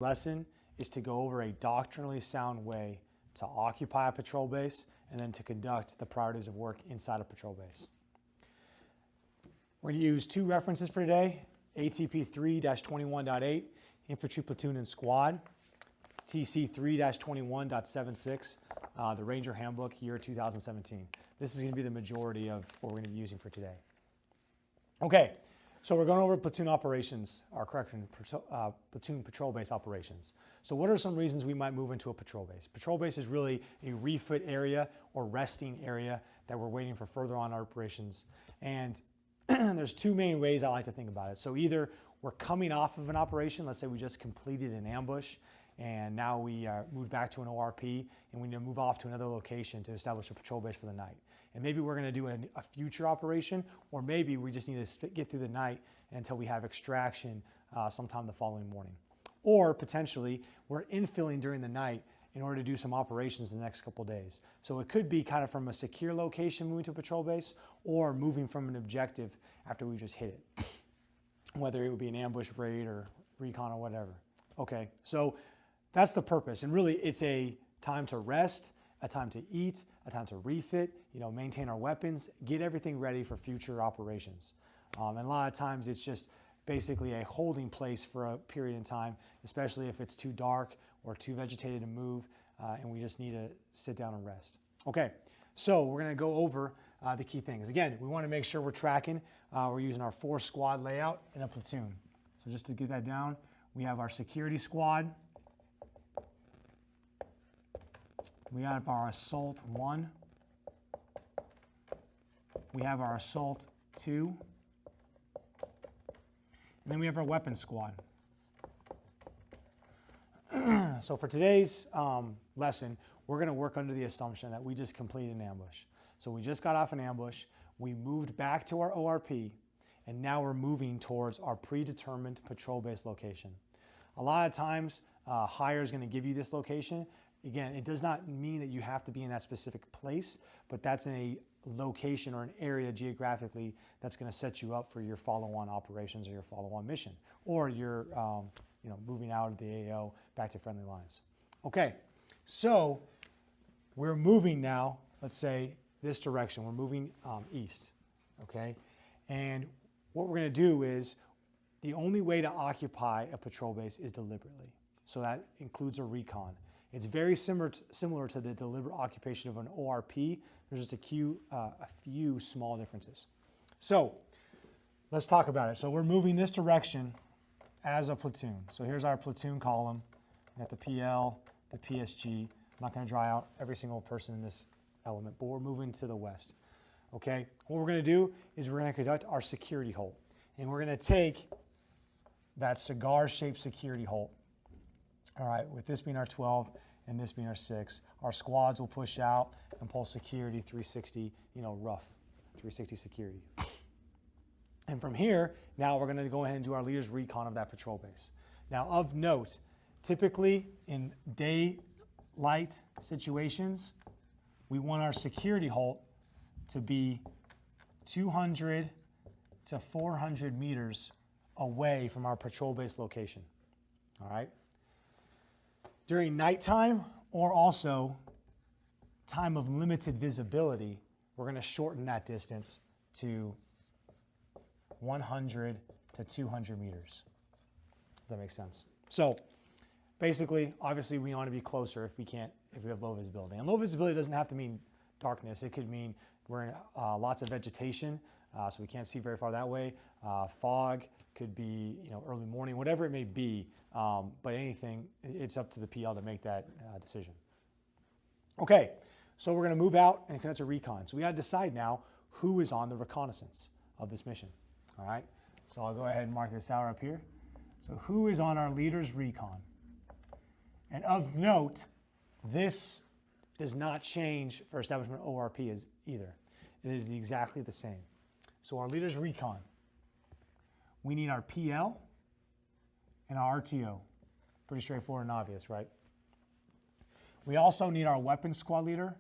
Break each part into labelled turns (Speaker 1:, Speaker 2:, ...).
Speaker 1: Lesson is to go over a doctrinally sound way to occupy a patrol base and then to conduct the priorities of work inside a patrol base. We're going to use two references for today, ATP 3-21.8, Infantry Platoon and Squad, TC 3-21.76, the Ranger Handbook, year 2017. This is going to be the majority of what we're going to be using for today. Okay, so we're going over platoon operations, platoon patrol base operations. So what are some reasons we might move into a patrol base? Patrol base is really a refit area or resting area that we're waiting for further on operations. And there's two main ways I like to think about it. So either we're coming off of an operation, let's say we just completed an ambush, and now we moved back to an ORP, and we need to move off to another location to establish a patrol base for the night. And maybe we're going to do a future operation, or maybe we just need to get through the night until we have extraction sometime the following morning. Or potentially, we're infilling during the night in order to do some operations in the next couple of days. So it could be kind of from a secure location moving to a patrol base, or moving from an objective after we just hit it, whether it would be an ambush raid or recon or whatever. Okay, so that's the purpose. And really, it's a time to rest, a time to eat, a time to refit, maintain our weapons, get everything ready for future operations. And a lot of times it's just basically a holding place for a period in time, especially if it's too dark or too vegetated to move, and we just need to sit down and rest. Okay, so we're going to go over the key things. Again, we want to make sure we're tracking. We're using our 4-squad layout in a platoon. So just to get that down, we have our security squad. We have our assault 1. We have our assault 2. And then we have our weapons squad. So for today's lesson, we're going to work under the assumption that we just completed an ambush. So we just got off an ambush, we moved back to our ORP, and now we're moving towards our predetermined patrol base location. A lot of times, hire is going to give you this location. Again, it does not mean that you have to be in that specific place, but that's in a location or an area geographically that's going to set you up for your follow-on operations or your follow-on mission, or your moving out of the AO back to friendly lines. Okay, so we're moving now, let's say this direction, we're moving east, okay? And what we're going to do is, the only way to occupy a patrol base is deliberately. So that includes a recon. It's very similar to the deliberate occupation of an ORP. There's just a few small differences. So let's talk about it. So we're moving this direction as a platoon. So here's our platoon column. We got the PL, the PSG. I'm not going to draw out every single person in this element, but we're moving to the west. Okay, what we're going to do is we're going to conduct our security halt. And we're going to take that cigar-shaped security halt. All right, with this being our 12 and this being our 6, our squads will push out and pull security 360, rough 360 security. And from here, now we're going to go ahead and do our leader's recon of that patrol base. Now, of note, typically in daylight situations, we want our security halt to be 200 to 400 meters away from our patrol base location. All right. During nighttime, or also time of limited visibility, we're going to shorten that distance to 100 to 200 meters. If that makes sense. So basically, obviously, we want to be closer if we have low visibility. And low visibility doesn't have to mean darkness. It could mean we're in lots of vegetation, so we can't see very far that way. Fog could be, early morning, whatever it may be. But anything, it's up to the PL to make that decision. Okay, so we're going to move out and conduct a recon. So we got to decide now who is on the reconnaissance of this mission. All right, so I'll go ahead and mark this out up here. So who is on our leader's recon? And of note, this does not change for establishment ORP either. It is exactly the same. So our leader's recon, we need our PL and our RTO. Pretty straightforward and obvious, right? We also need our weapons squad leader,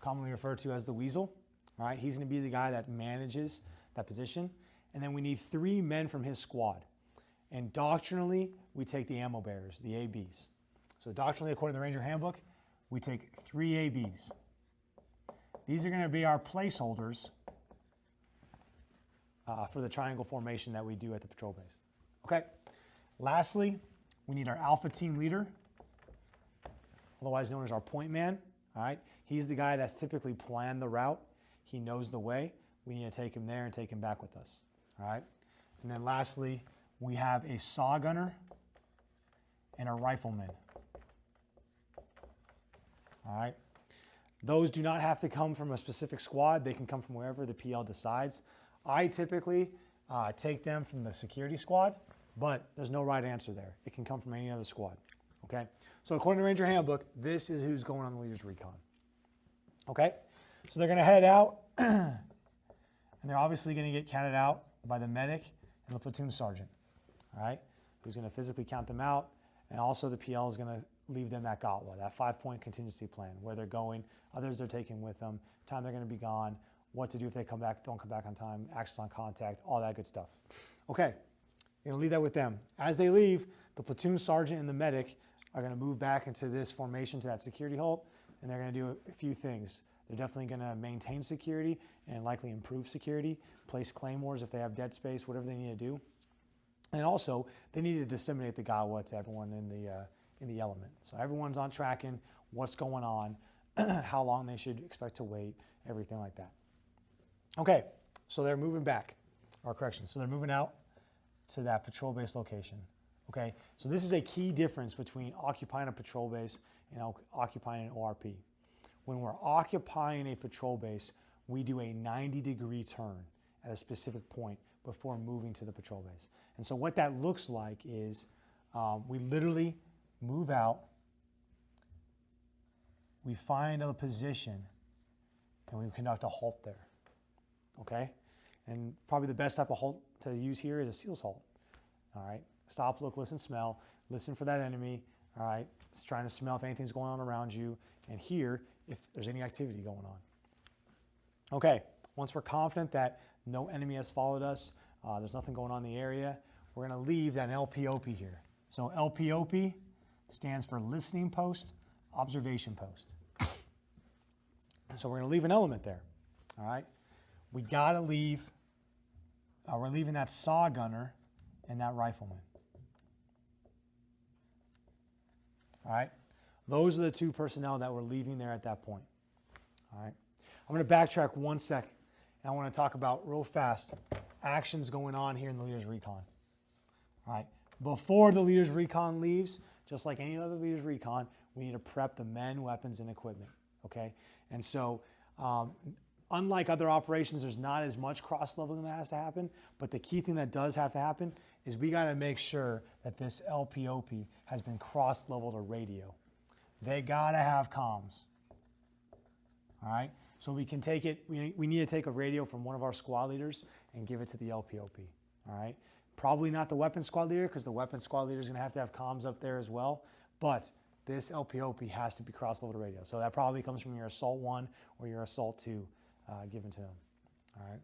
Speaker 1: commonly referred to as the Weasel. All right, he's going to be the guy that manages that position. And then we need 3 men from his squad. And doctrinally, we take the ammo bearers, the ABs. So doctrinally, according to the Ranger Handbook, we take 3 ABs. These are going to be our placeholders for the triangle formation that we do at the patrol base. Okay. Lastly, we need our alpha team leader, otherwise known as our point man. All right. He's the guy that's typically planned the route. He knows the way. We need to take him there and take him back with us. All right. And then lastly, we have a saw gunner and a rifleman. All right. Those do not have to come from a specific squad. They can come from wherever the PL decides. I typically take them from the security squad, but there's no right answer there. It can come from any other squad. Okay. So according to Ranger Handbook, this is who's going on the leader's recon. Okay. So they're going to head out, and they're obviously going to get counted out by the medic and the platoon sergeant. All right. Who's going to physically count them out, and also the PL is going to leave them that GOTWA, that 5-point contingency plan, where they're going, others they're taking with them, time they're going to be gone, what to do if they come back, don't come back on time, actions on contact, all that good stuff. Okay, you're going to leave that with them. As they leave, the platoon sergeant and the medic are going to move back into this formation to that security halt, and they're going to do a few things. They're definitely going to maintain security and likely improve security, place claymores if they have dead space, whatever they need to do. And also, they need to disseminate the GOTWA to everyone in the element. So everyone's on tracking what's going on, how long they should expect to wait, everything like that. Okay, so they're moving back, or correction, so they're moving out to that patrol base location. Okay, so this is a key difference between occupying a patrol base and occupying an ORP. When we're occupying a patrol base, we do a 90-degree turn at a specific point before moving to the patrol base. And so what that looks like is we literally move out, we find a position, and we conduct a halt there. Okay? And probably the best type of halt to use here is a SEALs halt. All right? Stop, look, listen, smell. Listen for that enemy. All right? It's trying to smell if anything's going on around you, and hear if there's any activity going on. Okay. Once we're confident that no enemy has followed us, there's nothing going on in the area, we're going to leave that LPOP here. So LPOP stands for Listening Post, Observation Post. So we're going to leave an element there. All right? We got to leave, we're leaving that saw gunner and that rifleman. All right? Those are the 2 personnel that we're leaving there at that point. All right? I'm going to backtrack 1 second, and I want to talk about real fast actions going on here in the leader's recon. All right? Before the leader's recon leaves, just like any other leader's recon, we need to prep the men, weapons, and equipment. Okay? And so, unlike other operations, there's not as much cross-leveling that has to happen, but the key thing that does have to happen is we got to make sure that this LPOP has been cross-leveled to radio. They got to have comms. All right? So we can take it, we need to take a radio from one of our squad leaders and give it to the LPOP. All right? Probably not the weapons squad leader, because the weapons squad leader is going to have comms up there as well, but this LPOP has to be cross-leveled to radio. So that probably comes from your Assault 1 or your Assault 2 given to them. All right.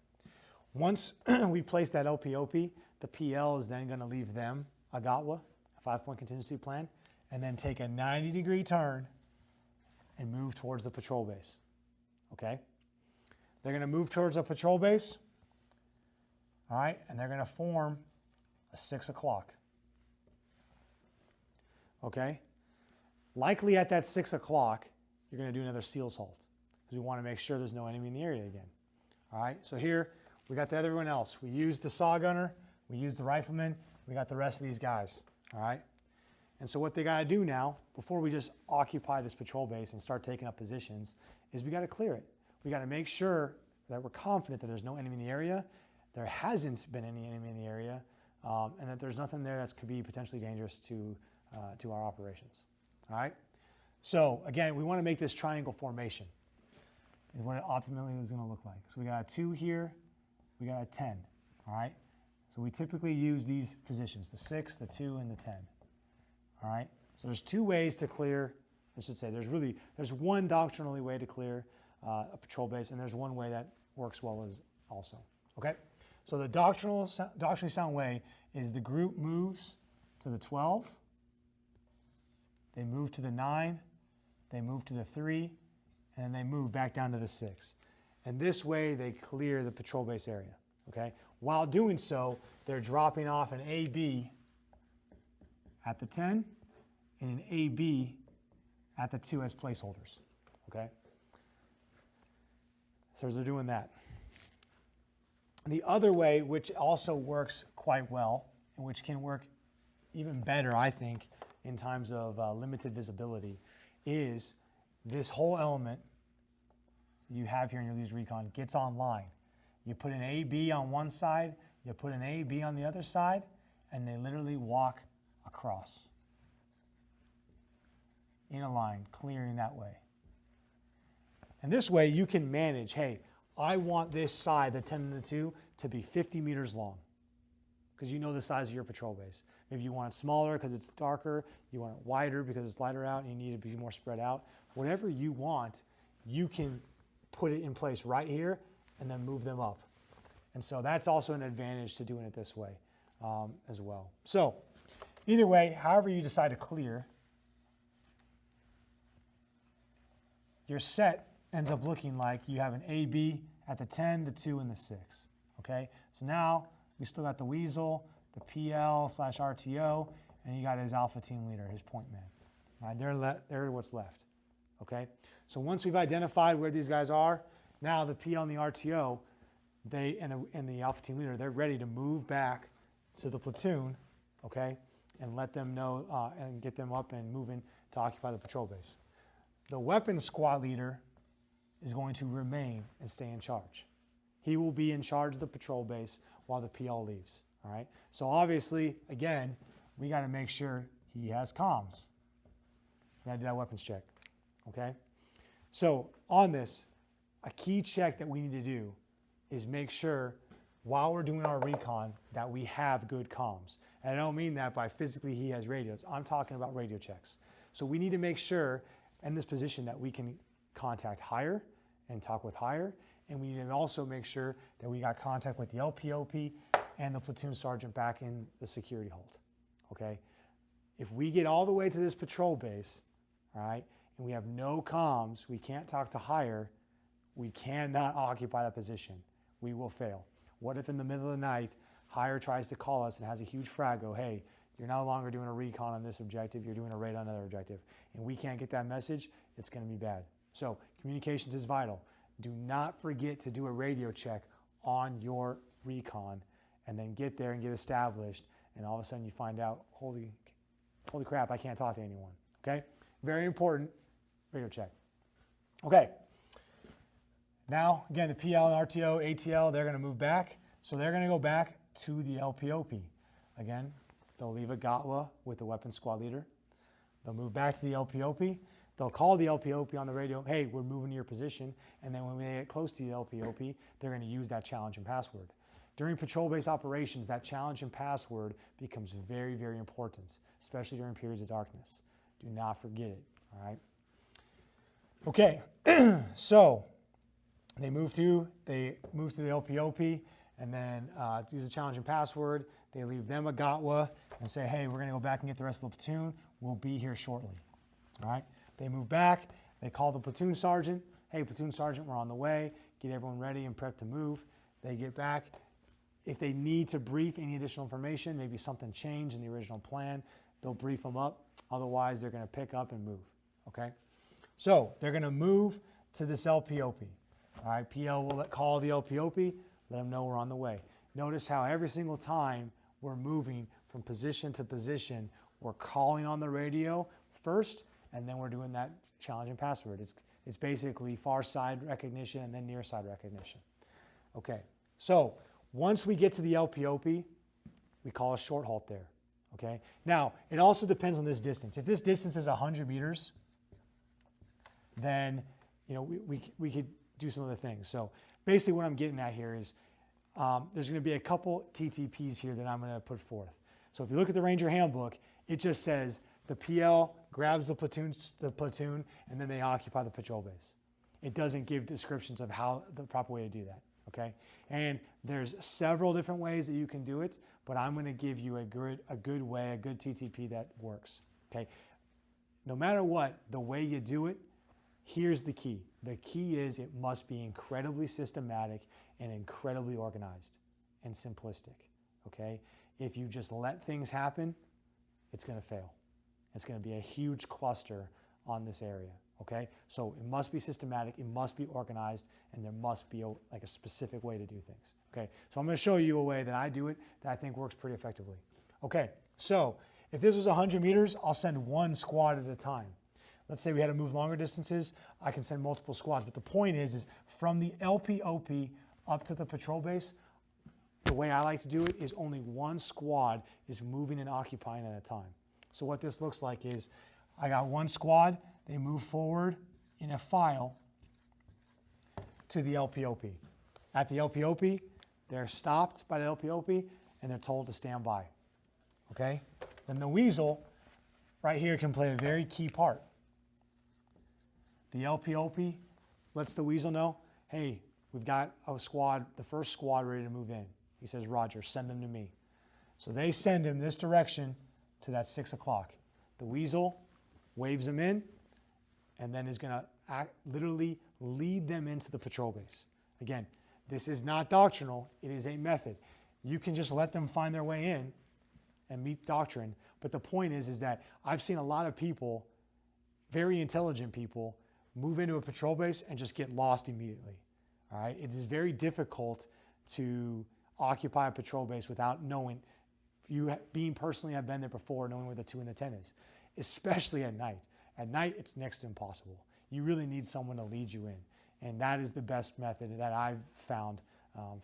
Speaker 1: Once we place that LPOP, the PL is then going to leave them a GOTWA, a 5-point contingency plan, and then take a 90-degree turn and move towards the patrol base. Okay? They're going to move towards a patrol base, all right, and they're going to form a 6 o'clock. Okay? Likely at that 6 o'clock, you're going to do another SEALs halt, because we want to make sure there's no enemy in the area again. All right, so here we got everyone else. We used the saw gunner, we used the rifleman, we got the rest of these guys. All right, and so what they got to do now, before we just occupy this patrol base and start taking up positions, is we got to clear it. We got to make sure that we're confident that there's no enemy in the area, there hasn't been any enemy in the area, and that there's nothing there that could be potentially dangerous to our operations. All right, so again, we want to make this triangle formation. Is what it optimally is going to look like. So we got a 2 here, we got a 10, all right? So we typically use these positions, the 6, the 2, and the 10, all right? So there's 2 ways to clear, I should say, there's one doctrinally way to clear a patrol base, and there's one way that works well as also, okay? So the doctrinally sound way is the group moves to the 12, they move to the 9, they move to the 3, and then they move back down to the 6. And this way they clear the patrol base area, okay? While doing so, they're dropping off an AB at the 10 and an AB at the 2 as placeholders, okay? So they're doing that. The other way, which also works quite well, and which can work even better, I think, in times of limited visibility, is this whole element you have here in your Leads Recon gets online. You put an AB on one side, you put an AB on the other side, and they literally walk across in a line, clearing that way. And this way you can manage, hey, I want this side, the 10 and the 2, to be 50 meters long, because you know the size of your patrol base. Maybe you want it smaller because it's darker, you want it wider because it's lighter out, and you need it to be more spread out. Whatever you want, you can put it in place right here and then move them up. And so that's also an advantage to doing it this way as well. So either way, however you decide to clear, your set ends up looking like you have an AB at the 10, the 2, and the 6. Okay? So now we still got the Weasel, the PL/RTO, and you got his Alpha team leader, his point man. All right, they're what's left. Okay? So once we've identified where these guys are, now the PL and the RTO, and the Alpha team leader, they're ready to move back to the platoon, okay, and let them know and get them up and moving to occupy the patrol base. The weapons squad leader is going to remain and stay in charge. He will be in charge of the patrol base while the PL leaves. All right. So obviously, again, we got to make sure he has comms. We got to do that weapons check. Okay. So on this, a key check that we need to do is make sure while we're doing our recon that we have good comms. And I don't mean that by physically he has radios. I'm talking about radio checks. So we need to make sure in this position that we can contact higher and talk with higher, and we need to also make sure that we got contact with the LPOP and the platoon sergeant back in the security hold, okay? If we get all the way to this patrol base, all right, and we have no comms, we can't talk to higher, we cannot occupy that position. We will fail. What if in the middle of the night, higher tries to call us and has a huge frag, go, hey, you're no longer doing a recon on this objective, you're doing a raid on another objective, and we can't get that message, it's going to be bad. So communications is vital. Do not forget to do a radio check on your recon and then get there and get established, and all of a sudden you find out, holy crap, I can't talk to anyone, okay? Very important, radio check. Okay, now again, the PL and RTO, ATL, they're going to move back, so they're going to go back to the LPOP. Again, they'll leave a GOTWA with the weapons squad leader. They'll move back to the LPOP. They'll call the LPOP on the radio, hey, we're moving to your position. And then when we get close to the LPOP, they're going to use that challenge and password. During patrol-based operations, that challenge and password becomes very, very important, especially during periods of darkness. Do not forget it, all right? Okay, so they move through the LPOP, and then use the challenge and password. They leave them a GOTWA and say, hey, we're going to go back and get the rest of the platoon. We'll be here shortly. All right? They move back. They call the platoon sergeant. Hey, platoon sergeant, we're on the way. Get everyone ready and prepped to move. They get back. If they need to brief any additional information, maybe something changed in the original plan, they'll brief them up. Otherwise, they're going to pick up and move. Okay? So they're going to move to this LPOP. All right? PL will call the LPOP. Let them know we're on the way. Notice how every single time we're moving from position to position, we're calling on the radio first, and then we're doing that challenge and password. It's basically far side recognition and then near side recognition. Okay, so once we get to the LPOP, we call a short halt there. Okay, now it also depends on this distance. If this distance is 100 meters, then we could do some other things. So basically what I'm getting at here is there's going to be a couple TTPs here that I'm going to put forth. So if you look at the Ranger Handbook, it just says the PL grabs the platoon, and then they occupy the patrol base. It doesn't give descriptions of how the proper way to do that. okay? And there's several different ways that you can do it, but I'm going to give you a good way, a good TTP that works, okay? No matter what, the way you do it, here's the key. The key is it must be incredibly systematic and incredibly organized and simplistic, okay? If you just let things happen, it's going to fail. It's going to be a huge cluster on this area, okay? So it must be systematic, it must be organized, and there must be like a specific way to do things, okay? So I'm going to show you a way that I do it that I think works pretty effectively. Okay, so if this was 100 meters, I'll send one squad at a time. Let's say we had to move longer distances, I can send multiple squads. But the point is from the LPOP up to the patrol base, the way I like to do it is only one squad is moving and occupying at a time. So what this looks like is I got one squad, they move forward in a file to the LPOP. At the LPOP, they're stopped by the LPOP and they're told to stand by, okay? Then the weasel right here can play a very key part. The LPOP lets the weasel know, hey, we've got a squad, the first squad ready to move in. He says, Roger, send them to me. So they send him this direction to that 6 o'clock. The weasel waves them in and then is going to literally lead them into the patrol base. Again, this is not doctrinal, it is a method. You can just let them find their way in and meet doctrine, but the point is that I've seen a lot of people, very intelligent people, move into a patrol base and just get lost immediately. All right, it is very difficult to occupy a patrol base without knowing, you being personally have been there before, knowing where the 2 and the 10 is, especially at night. At night, it's next to impossible. You really need someone to lead you in, and that is the best method that I've found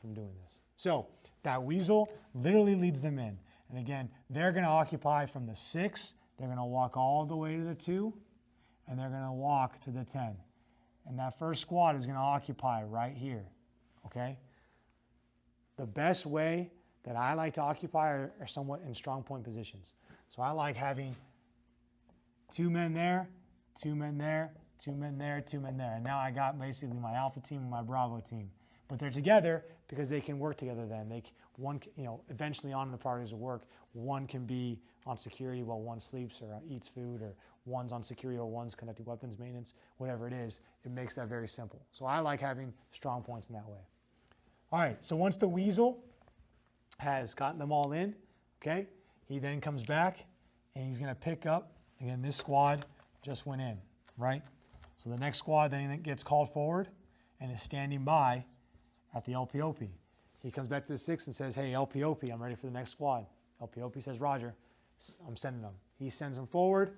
Speaker 1: from doing this. So that weasel literally leads them in, and again, they're going to occupy from the 6, they're going to walk all the way to the 2, and they're going to walk to the 10. And that first squad is going to occupy right here, okay? The best way that I like to occupy are somewhat in strong point positions. So I like having 2 men there, 2 men there, 2 men there, 2 men there. And now I got basically my Alpha team and my Bravo team. But they're together because they can work together then. One, eventually on in the priorities of work, one can be on security while one sleeps or eats food, or one's on security or one's conducting weapons maintenance, whatever it is. It makes that very simple. So I like having strong points in that way. All right, so once the weasel has gotten them all in, okay, he then comes back and he's going to pick up, again, this squad just went in, right? So the next squad then gets called forward and is standing by at the LPOP. He comes back to the 6 and says, hey, LPOP, I'm ready for the next squad. LPOP says, Roger, I'm sending them. He sends them forward.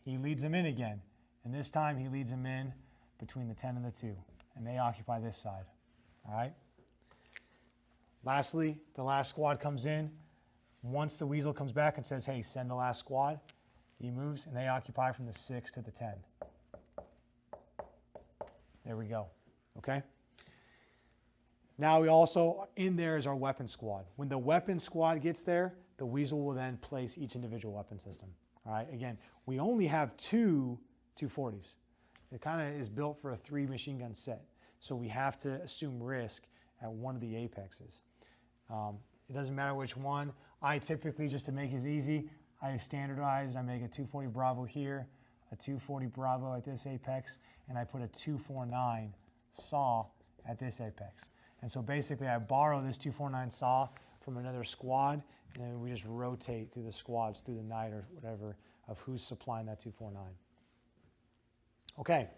Speaker 1: He leads them in again. And this time he leads them in between the 10 and the 2. And they occupy this side. All right? Lastly, the last squad comes in. Once the weasel comes back and says, hey, send the last squad, he moves and they occupy from the 6 to the 10. There we go. Okay? Now we also, in there is our weapon squad. When the weapon squad gets there, the weasel will then place each individual weapon system. All right? Again, we only have 2 240s. It kind of is built for a 3 machine gun set. So we have to assume risk at one of the apexes. It doesn't matter which one. I typically, just to make it easy, I standardize. I make a 240 Bravo here, a 240 Bravo at this apex, and I put a 249 saw at this apex. And so basically I borrow this 249 saw from another squad, and then we just rotate through the squads through the night or whatever of who's supplying that 249. Okay.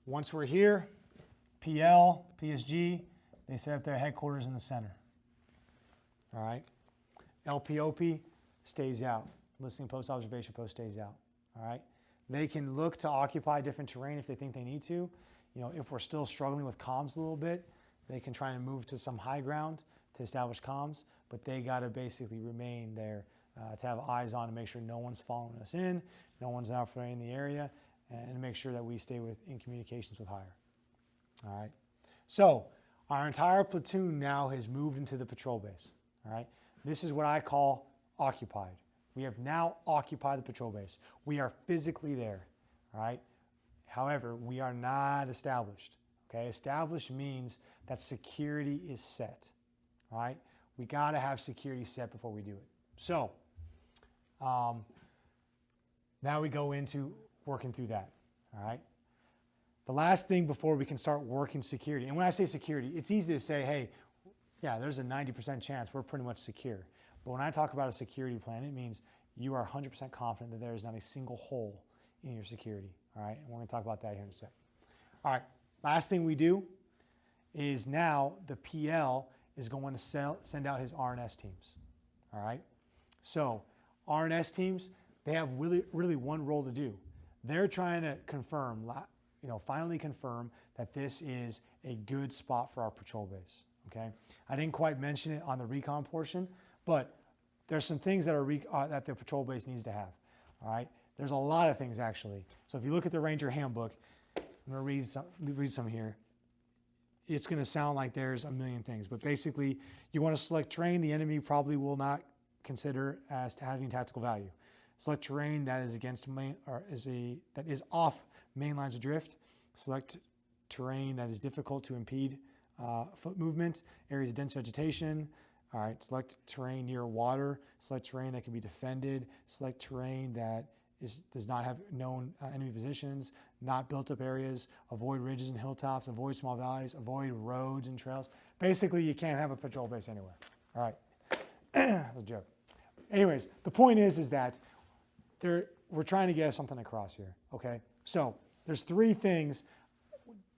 Speaker 1: Once we're here, PL, PSG, they set up their headquarters in the center. All right. LPOP stays out. Listening post, observation post stays out. All right. They can look to occupy different terrain if they think they need to. If we're still struggling with comms a little bit, they can try and move to some high ground to establish comms, but they got to basically remain there to have eyes on to make sure no one's following us in, no one's operating in the area, and make sure that we stay in communications with higher. All right. So our entire platoon now has moved into the patrol base. All right. This is what I call occupied. We have now occupied the patrol base. We are physically there. All right. However, we are not established. Okay, established means that security is set. All right, we got to have security set before we do it. So now we go into working through that. All right. The last thing before we can start working security, and when I say security, it's easy to say, hey, yeah, there's a 90% chance we're pretty much secure. But when I talk about a security plan, it means you are 100% confident that there is not a single hole in your security. All right, and we're going to talk about that here in a sec. All right, last thing we do is now the PL is going to send out his RNS teams. All right, so RNS teams, they have really one role to do. They're trying to confirm, finally confirm that this is a good spot for our patrol base. Okay, I didn't quite mention it on the recon portion, but there's some things that that the patrol base needs to have. All right, there's a lot of things actually. So if you look at the Ranger Handbook, I'm going to read some here. It's going to sound like there's a million things, but basically, you want to select terrain the enemy probably will not consider as having tactical value. Select terrain that is that is off main lines of drift. Select terrain that is difficult to impede foot movement, areas of dense vegetation. All right, select terrain near water. Select terrain that can be defended. Select terrain that does not have known enemy positions, not built up areas. Avoid ridges and hilltops. Avoid small valleys. Avoid roads and trails. Basically, you can't have a patrol base anywhere. All right, that's a joke. Anyways, the point is that we're trying to get something across here. Okay, so there's three things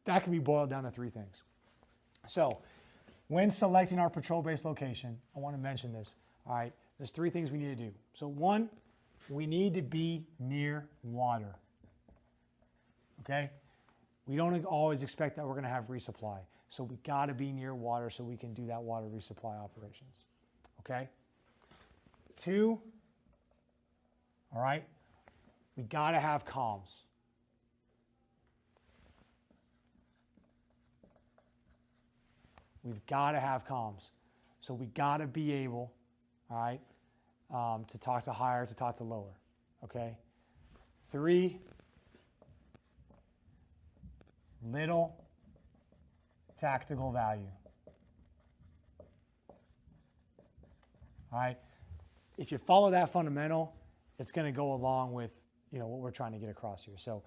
Speaker 1: that can be boiled down to three things. So when selecting our patrol base location, I want to mention this. All right, there's three things we need to do. So one, we need to be near water. Okay, we don't always expect that we're going to have resupply. So we got to be near water so we can do that water resupply operations. Okay. Two, all right, we got to have comms. We've got to have comms. So we got to be able, all right, to talk to higher, to talk to lower, okay? Three, little tactical value. All right, if you follow that fundamental, it's going to go along with what we're trying to get across here. So,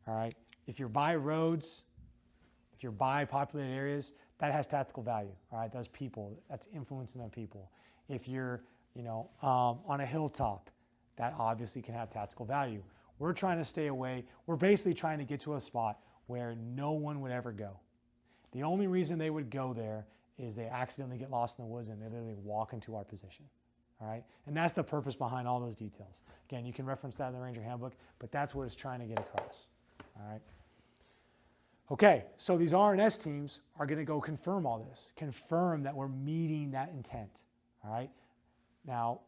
Speaker 1: all right, if you're by roads, if you're by populated areas, that has tactical value. All right, those people, that's influencing other people. If you're on a hilltop, that obviously can have tactical value. We're trying to stay away. We're basically trying to get to a spot where no one would ever go. The only reason they would go there is they accidentally get lost in the woods and they literally walk into our position. All right, and that's the purpose behind all those details. Again, you can reference that in the Ranger Handbook, but that's what it's trying to get across. All right. Okay, so these RNS teams are going to go confirm all this, confirm that we're meeting that intent. All right. Now,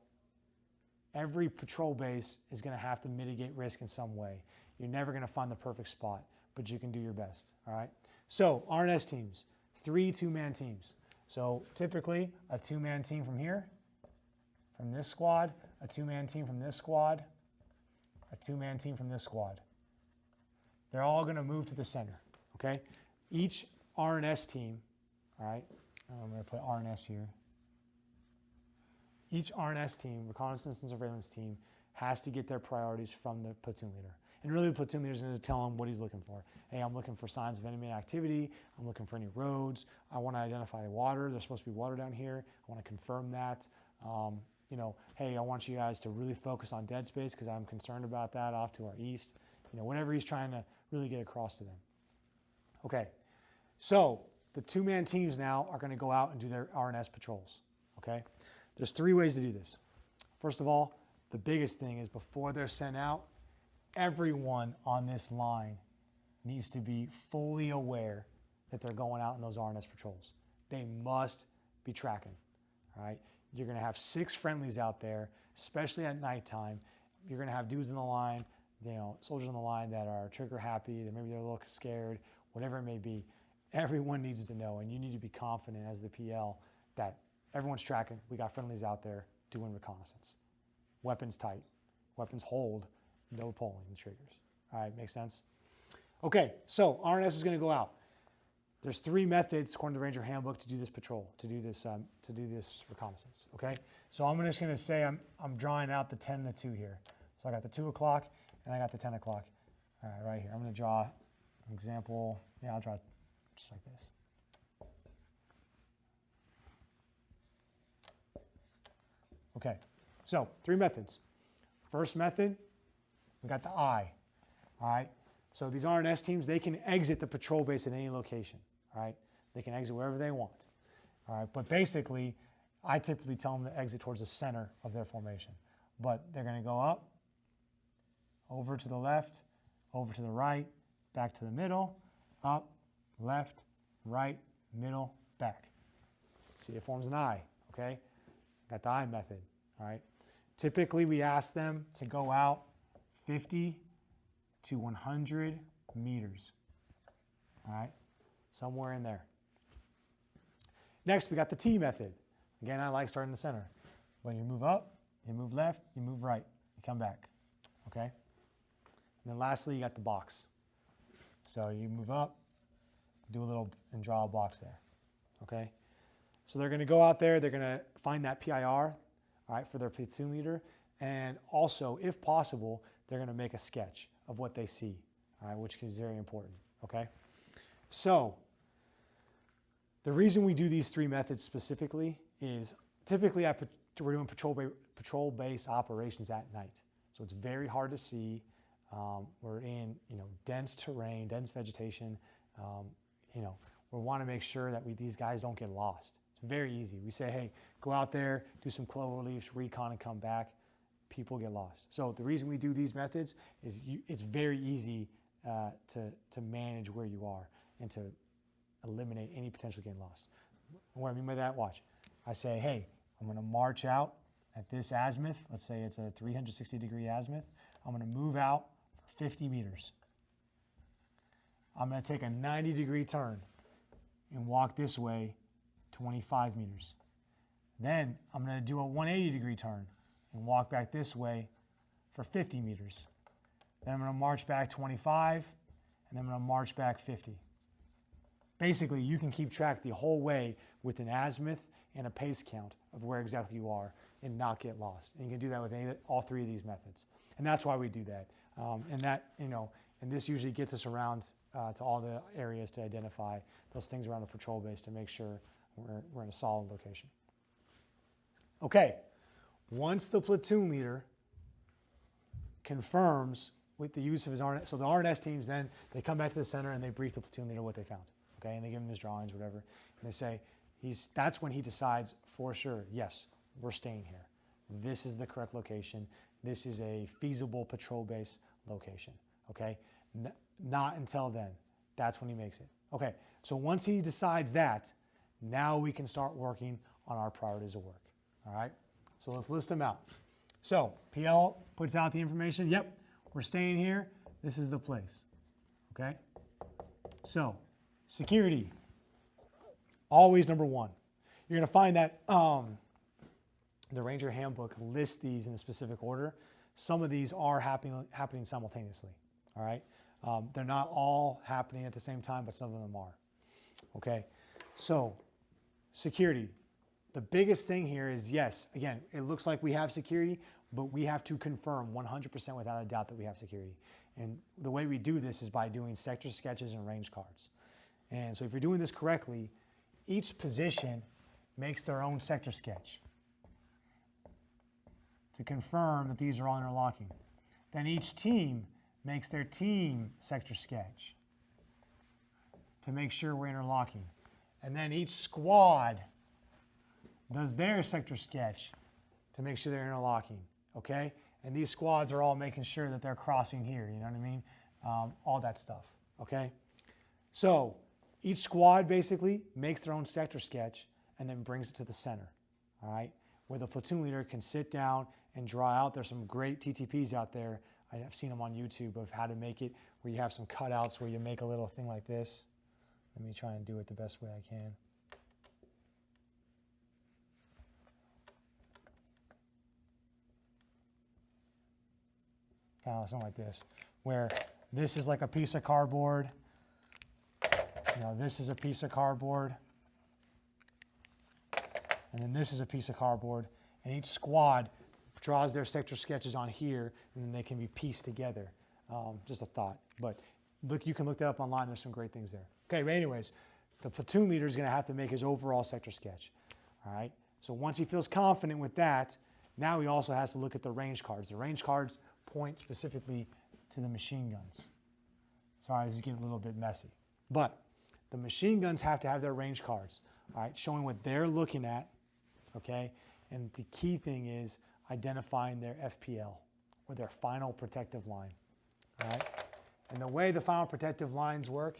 Speaker 1: every patrol base is going to have to mitigate risk in some way. You're never going to find the perfect spot, but you can do your best. All right. So RNS teams, 3 2-man teams. So typically a 2-man team from here, from this squad, a 2-man team from this squad, a 2-man team from this squad. They're all going to move to the center. Okay. Each RNS team, all right. I'm going to put RNS here. Each RNS team, reconnaissance and surveillance team, has to get their priorities from the platoon leader. And really the platoon leader is going to tell him what he's looking for. Hey, I'm looking for signs of enemy activity. I'm looking for any roads. I want to identify water. There's supposed to be water down here. I want to confirm that. Hey, I want you guys to really focus on dead space because I'm concerned about that off to our east. Whatever he's trying to really get across to them. Okay, so the 2-man teams now are going to go out and do their RNS patrols. Okay, there's 3 ways to do this. First of all, the biggest thing is before they're sent out, everyone on this line needs to be fully aware that they're going out in those RNS patrols. They must be tracking. All right, you're going to have 6 friendlies out there, especially at nighttime. You're going to have dudes in the line, soldiers on the line that are trigger happy, that maybe they're a little scared, whatever it may be. Everyone needs to know, and you need to be confident as the PL that everyone's tracking. We got friendlies out there doing reconnaissance. Weapons tight, weapons hold, no pulling the triggers. All right, makes sense? Okay, so RNS is going to go out. There's 3 methods according to the Ranger Handbook to do this patrol, to do this reconnaissance. Okay, so I'm just going to say I'm drawing out the 10 and the 2 here. So I got the 2 o'clock and I got the 10 o'clock. All right, right here. I'm going to draw an example. Yeah, I'll draw just like this. Okay, so 3 methods. First method, we got the eye. All right, so these RNS teams, they can exit the patrol base at any location. All right, they can exit wherever they want. All right, but basically, I typically tell them to exit towards the center of their formation. But they're going to go up, over to the left, over to the right, back to the middle, up, left, right, middle, back. See, it forms an eye, okay? Got the eye method, all right? Typically, we ask them to go out 50 to 100 meters, all right? Somewhere in there. Next, we got the T method. Again, I like starting in the center. When you move up, you move left, you move right, you come back, okay? And then lastly, you got the box. So you move up, do a little, and draw a box there, okay? So they're going to go out there, they're going to find that PIR, all right, for their platoon leader, and also, if possible, they're going to make a sketch of what they see, all right, which is very important, okay? So the reason we do these 3 methods specifically is typically we're doing patrol-based operations at night. So it's very hard to see. We're in dense terrain, dense vegetation. We want to make sure that these guys don't get lost. It's very easy. We say, hey, go out there, do some clover reliefs, recon, and come back. People get lost. So the reason we do these methods is it's very easy to manage where you are and to eliminate any potential getting lost. What I mean by that, watch. I say, hey, I'm going to march out at this azimuth. Let's say it's a 360-degree azimuth. I'm going to move out for 50 meters. I'm going to take a 90-degree turn and walk this way 25 meters. Then I'm going to do a 180-degree turn and walk back this way for 50 meters. Then I'm going to march back 25, and then I'm going to march back 50. Basically, you can keep track the whole way with an azimuth and a pace count of where exactly you are and not get lost. And you can do that with all 3 of these methods. And that's why we do that. And this usually gets us around to all the areas to identify those things around the patrol base to make sure we're in a solid location. Okay, once the platoon leader confirms with the use of his RNS, so the RNS teams then, they come back to the center and they brief the platoon leader what they found. Okay, and they give him his drawings, whatever, and they say, that's when he decides for sure, yes, we're staying here. This is the correct location. This is a feasible patrol base location, okay? Not until then. That's when he makes it. Okay, so once he decides that, now we can start working on our priorities of work, all right? So let's list them out. So PL puts out the information. Yep, we're staying here. This is the place, okay? So security, always number 1. You're going to find that the Ranger Handbook lists these in a specific order. Some of these are happening simultaneously, all right? They're not all happening at the same time, but some of them are, okay? So security, the biggest thing here is, yes, again, it looks like we have security, but we have to confirm 100% without a doubt that we have security. And the way we do this is by doing sector sketches and range cards. And so if you're doing this correctly, each position makes their own sector sketch to confirm that these are all interlocking. Then each team makes their team sector sketch to make sure we're interlocking. And then each squad does their sector sketch to make sure they're interlocking, okay? And these squads are all making sure that they're crossing here, you know what I mean? All that stuff, okay? So each squad basically makes their own sector sketch and then brings it to the center, all right? Where the platoon leader can sit down and draw out. There's some great TTPs out there. I've seen them on YouTube of how to make it where you have some cutouts where you make a little thing like this. Let me try and do it the best way I can. Kind of something like this, where This is like a piece of cardboard. You know, this is a piece of cardboard. And then this is a piece of cardboard. And each squad draws their sector sketches on here, and then they can be pieced together. Just a thought. But look, you can look that up online. There's some great things there. Okay, but anyways, the platoon leader is going to have to make his overall sector sketch. All right. So once he feels confident with that, now he also has to look at the range cards. The range cards point specifically to the machine guns. Sorry, this is getting a little bit messy. But the machine guns have to have their range cards, all right, showing what they're looking at, okay? And the key thing is identifying their FPL, or their final protective line, all right? And the way the final protective lines work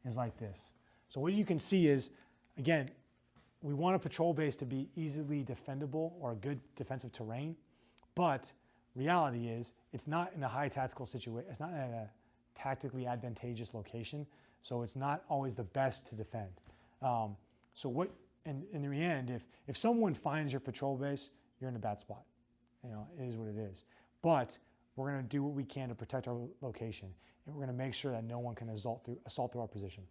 Speaker 1: is like this. So what you can see is, again, we want a patrol base to be easily defendable or a good defensive terrain, but reality is it's not in a high tactical situation. It's not in a tactically advantageous location, so it's not always the best to defend. So what, in the end, if someone finds your patrol base, you're in a bad spot. You know, it is what it is. But we're going to do what we can to protect our location, and we're going to make sure that no one can assault through our position.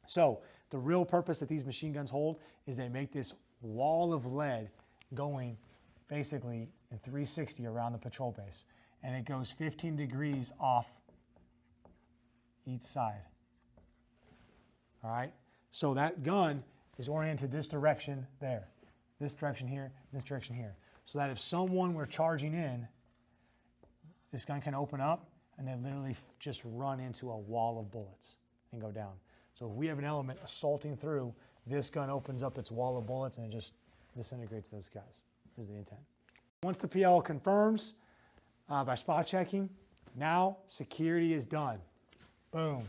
Speaker 1: So the real purpose that these machine guns hold is they make this wall of lead going basically in 360 around the patrol base. And it goes 15 degrees off each side. All right? So that gun is oriented this direction there, this direction here, this direction here. So that if someone were charging in, this gun can open up and they literally just run into a wall of bullets and go down. So if we have an element assaulting through, this gun opens up its wall of bullets and it just disintegrates those guys, is the intent. Once the PL confirms by spot checking, now security is done. Boom.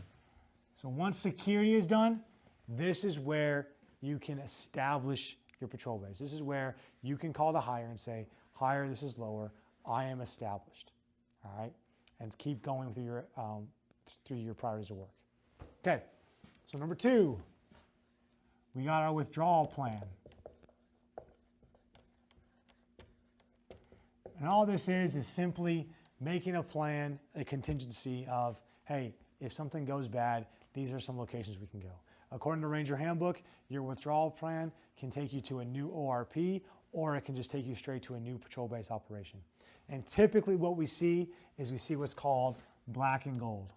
Speaker 1: So once security is done, this is where you can establish your patrol base. This is where you can call the higher and say, higher, this is lower, I am established. All right? And keep going through your priorities of work. Okay. So number 2, we got our withdrawal plan. And all this is simply making a plan, a contingency of, hey, if something goes bad, these are some locations we can go. According to Ranger Handbook, your withdrawal plan can take you to a new ORP, or it can just take you straight to a new patrol base operation. And typically what we see is we see what's called black and gold.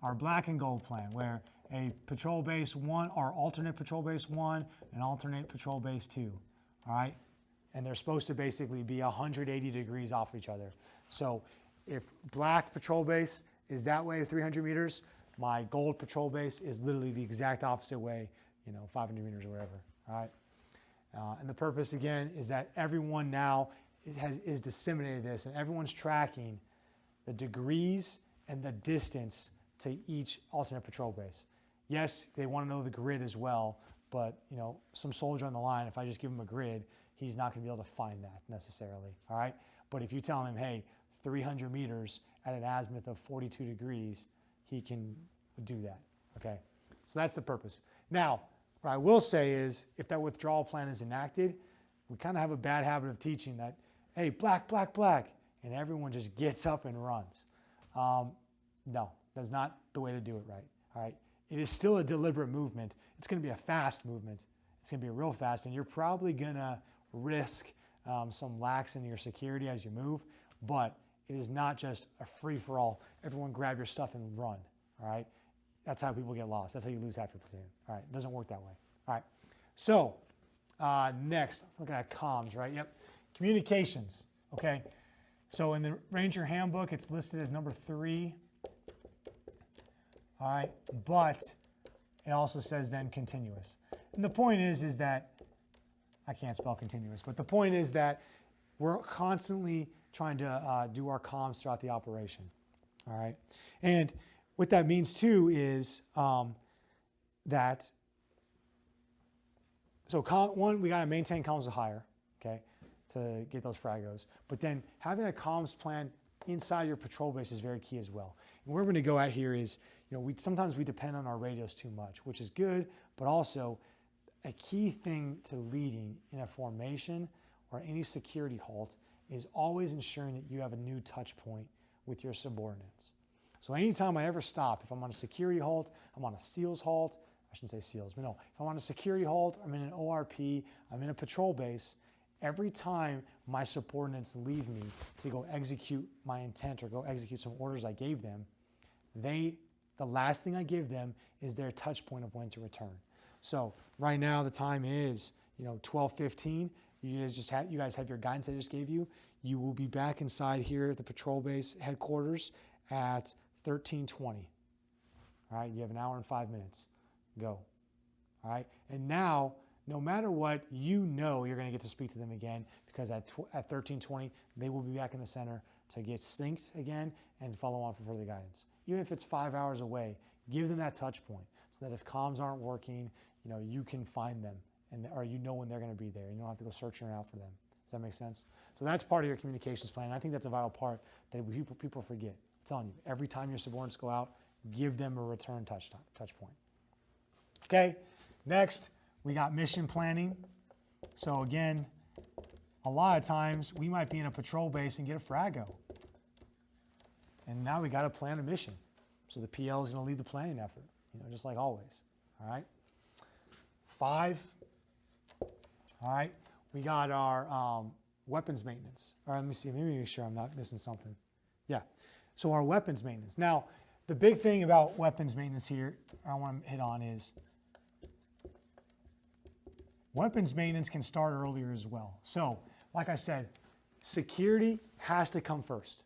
Speaker 1: Our black and gold plan, where a patrol base 1 or alternate patrol base 1 and alternate patrol base 2, all right? And they're supposed to basically be 180 degrees off each other. So if black patrol base is that way 300 meters, my gold patrol base is literally the exact opposite way, 500 meters or whatever, all right? And the purpose, again, is that everyone now is disseminated this, and everyone's tracking the degrees and the distance to each alternate patrol base. Yes, they want to know the grid as well, but some soldier on the line, if I just give him a grid, he's not going to be able to find that necessarily, all right? But if you tell him, hey, 300 meters at an azimuth of 42 degrees, he can do that, okay? So that's the purpose. Now, what I will say is, if that withdrawal plan is enacted, we kind of have a bad habit of teaching that, hey, black, black, black, and everyone just gets up and runs. No, that's not the way to do it right, all right? It is still a deliberate movement. It's going to be a fast movement. It's going to be real fast, and you're probably going to risk some lax in your security as you move, but it is not just a free-for-all. Everyone grab your stuff and run, all right? That's how people get lost. That's how you lose half your platoon, all right? It doesn't work that way, all right? So next, looking at comms, right? Yep, communications, okay? So in the Ranger Handbook, it's listed as number 3. All right, but it also says then continuous. And the point is that, I can't spell continuous, but the point is that we're constantly trying to do our comms throughout the operation, all right? And what that means too is that, so one, we gotta maintain comms with higher, okay, to get those fragos. But then having a comms plan inside your patrol base is very key as well. And where we're going to go at here is, sometimes we depend on our radios too much, which is good, but also a key thing to leading in a formation or any security halt is always ensuring that you have a new touch point with your subordinates. So anytime I ever stop, if I'm on a security halt, I'm on a SEALs halt, I shouldn't say SEALs, but no, if I'm on a security halt, I'm in an ORP, I'm in a patrol base, every time my subordinates leave me to go execute my intent or go execute some orders I gave them, the last thing I give them is their touch point of when to return. So right now the time is 12:15. You guys have your guidance I just gave you. You will be back inside here at the patrol base headquarters at 13:20. All right, you have an hour and 5 minutes. Go. All right, and now no matter what, you're going to get to speak to them again, because at 13:20 they will be back in the center to get synced again and follow on for further guidance. Even if it's 5 hours away, give them that touch point so that if comms aren't working, you can find them or when they're going to be there. You don't have to go searching around for them. Does that make sense? So that's part of your communications plan. I think that's a vital part that people forget. I'm telling you, every time your subordinates go out, give them a return touch point. Okay, next we got mission planning. So again, a lot of times we might be in a patrol base and get a frago. And now we got to plan a mission. So the PL is going to lead the planning effort, just like always. All right. 5. All right. We got our weapons maintenance. All right, let me see. Let me make sure I'm not missing something. Yeah. So our weapons maintenance. Now, the big thing about weapons maintenance here I want to hit on is weapons maintenance can start earlier as well. So, like I said, security has to come first.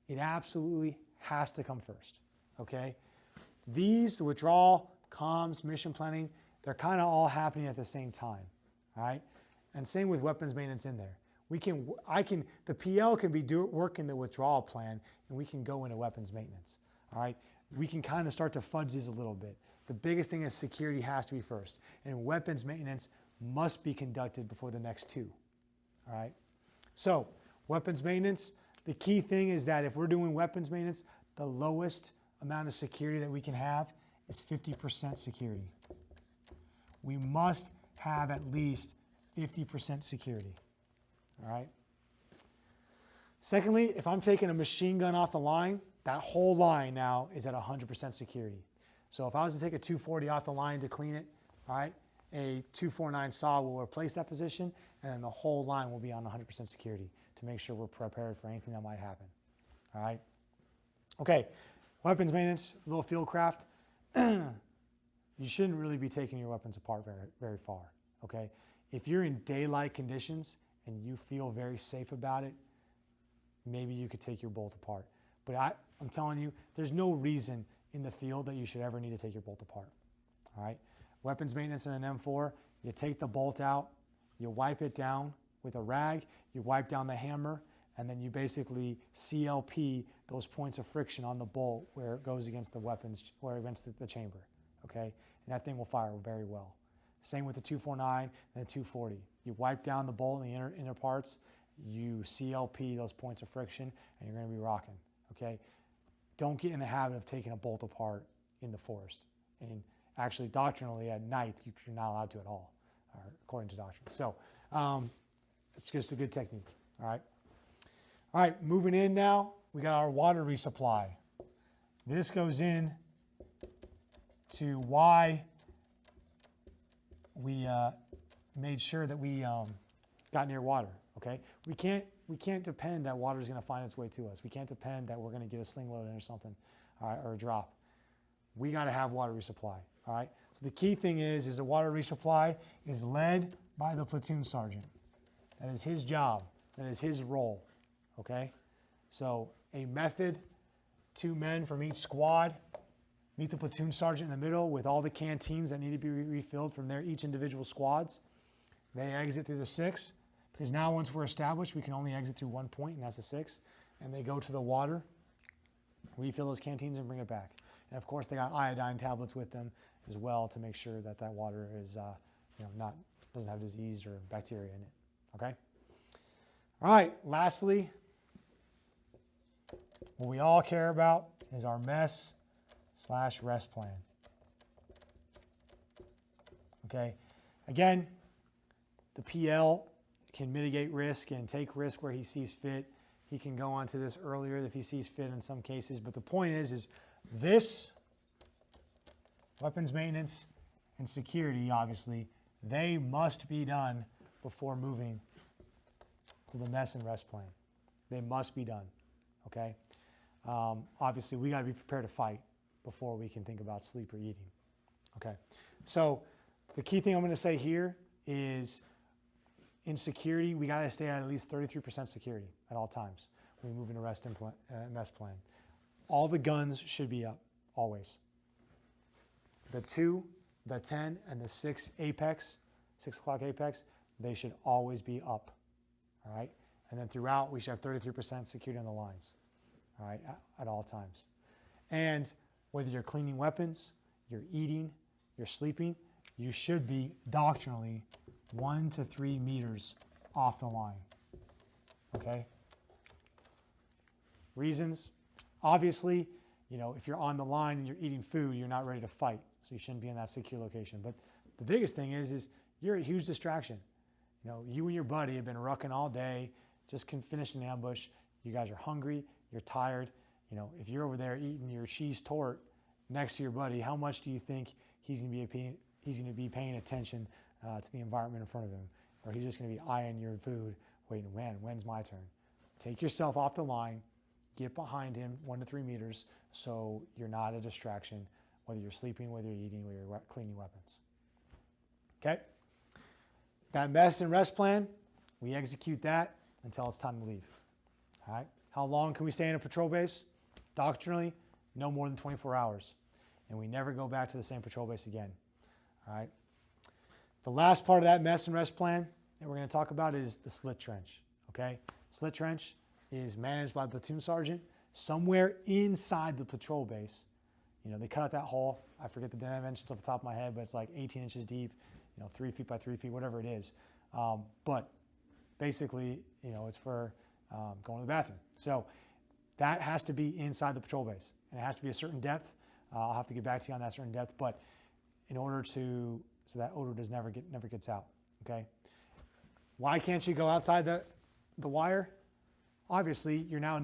Speaker 1: It absolutely has to come first, okay? The withdrawal, comms, mission planning, they're kind of all happening at the same time, all right? And same with weapons maintenance in there. The PL can be working the withdrawal plan, and we can go into weapons maintenance, all right? We can kind of start to fudge these a little bit. The biggest thing is security has to be first, and weapons maintenance must be conducted before the next 2, all right? So, weapons maintenance, the key thing is that if we're doing weapons maintenance, the lowest amount of security that we can have is 50% security. We must have at least 50% security, all right? Secondly, if I'm taking a machine gun off the line, that whole line now is at 100% security. So if I was to take a 240 off the line to clean it, all right, a 249 saw will replace that position, and then the whole line will be on 100% security to make sure we're prepared for anything that might happen. All right. Okay. Weapons maintenance, little field craft. You shouldn't really be taking your weapons apart very, very far. Okay. If you're in daylight conditions and you feel very safe about it, maybe you could take your bolt apart. But I'm telling you, there's no reason in the field that you should ever need to take your bolt apart. All right. Weapons maintenance in an M4, you take the bolt out, you wipe it down with a rag, you wipe down the hammer, and then you basically CLP those points of friction on the bolt where it goes against the weapons, or against the chamber, okay? And that thing will fire very well. Same with the 249 and the 240. You wipe down the bolt and the inner parts, you CLP those points of friction, and you're gonna be rocking, okay? Don't get in the habit of taking a bolt apart in the forest. And actually, doctrinally, at night, you're not allowed to at all, according to doctrine. So it's just a good technique, all right? All right, moving in now, we got our water resupply. This goes in to why we made sure that we got near water, okay? We can't depend that water is going to find its way to us. We can't depend that we're going to get a sling load in or something, all right, or a drop. We got to have water resupply, all right? So the key thing is the water resupply is led by the platoon sergeant. That is his job. That is his role, okay? So a method, 2 men from each squad, meet the platoon sergeant in the middle with all the canteens that need to be refilled from each individual squads. They exit through the 6, because now once we're established, we can only exit through 1 point, and that's a 6. And they go to the water, refill those canteens, and bring it back. And of course, they got iodine tablets with them as well to make sure that that water is, doesn't have disease or bacteria in it. Okay. All right. Lastly, what we all care about is our mess/rest plan. Okay. Again, the PL can mitigate risk and take risk where he sees fit. He can go on to this earlier if he sees fit in some cases. But the point is this weapons maintenance and security, obviously, they must be done before moving to the mess and rest plan. They must be done, okay? Obviously, we got to be prepared to fight before we can think about sleep or eating, okay? So the key thing I'm going to say here is in security, we got to stay at least 33% security at all times when we move into rest and mess plan. All the guns should be up, always. The 2, the 10, and the 6 apex, 6 o'clock apex, they should always be up, all right? And then throughout, we should have 33% security on the lines, all right, at all times. And whether you're cleaning weapons, you're eating, you're sleeping, you should be doctrinally 1 to 3 meters off the line, okay? Reasons, obviously, you know, if you're on the line and you're eating food, you're not ready to fight, so you shouldn't be in that secure location. But the biggest thing is you're a huge distraction. You know, you and your buddy have been rucking all day, just finished an ambush. You guys are hungry, you're tired. You know, if you're over there eating your cheese tort next to your buddy, how much do you think he's going to be paying attention to the environment in front of him? Or he's just going to be eyeing your food, waiting, when's my turn? Take yourself off the line, get behind him 1 to 3 meters so you're not a distraction, whether you're sleeping, whether you're eating, whether you're cleaning weapons. Okay? That mess and rest plan, we execute that until it's time to leave. All right? How long can we stay in a patrol base? Doctrinally, no more than 24 hours. And we never go back to the same patrol base again. All right? The last part of that mess and rest plan that we're going to talk about is the slit trench. Okay? Slit trench is managed by the platoon sergeant somewhere inside the patrol base. You know, they cut out that hole. I forget the dimensions off the top of my head, but it's like 18 inches deep, you know, 3 feet by 3 feet, whatever it is. But basically, you know, it's for going to the bathroom. So that has to be inside the patrol base, and it has to be a certain depth. I'll have to get back to you on that certain depth, but in order to, so that odor never gets out. Okay. Why can't you go outside the wire? Obviously, you're now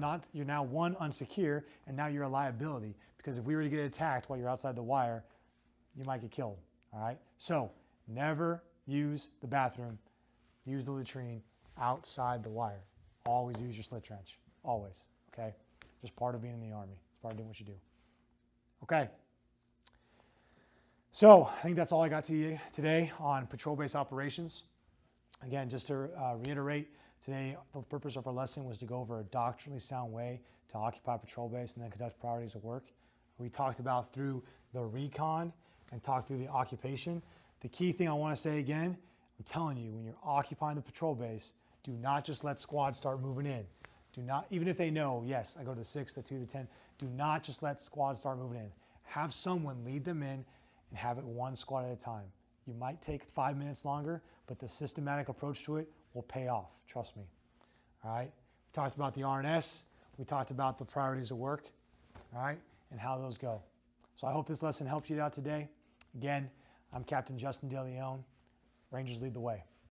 Speaker 1: one, unsecure, and now you're a liability, because if we were to get attacked while you're outside the wire, you might get killed. All right. So never use the bathroom, use the latrine outside the wire. Always use your slit trench. Always. Okay. Just part of being in the Army. It's part of doing what you do. Okay. So I think that's all I got to you today on patrol base operations. Again, just to reiterate, today the purpose of our lesson was to go over a doctrinally sound way to occupy patrol base and then conduct priorities of work. We talked about through the recon and talked through the occupation. The key thing I want to say again, I'm telling you, when you're occupying the patrol base, do not just let squads start moving in. Do not, even if they know, yes, I go to the 6, the 2, the 10, do not just let squads start moving in. Have someone lead them in and have it one squad at a time. You might take 5 minutes longer, but the systematic approach to it will pay off. Trust me. All right. We talked about the RNS. We talked about the priorities of work. All right. And how those go. So I hope this lesson helped you out today. Again, I'm Captain Justin DeLeon. Rangers lead the way.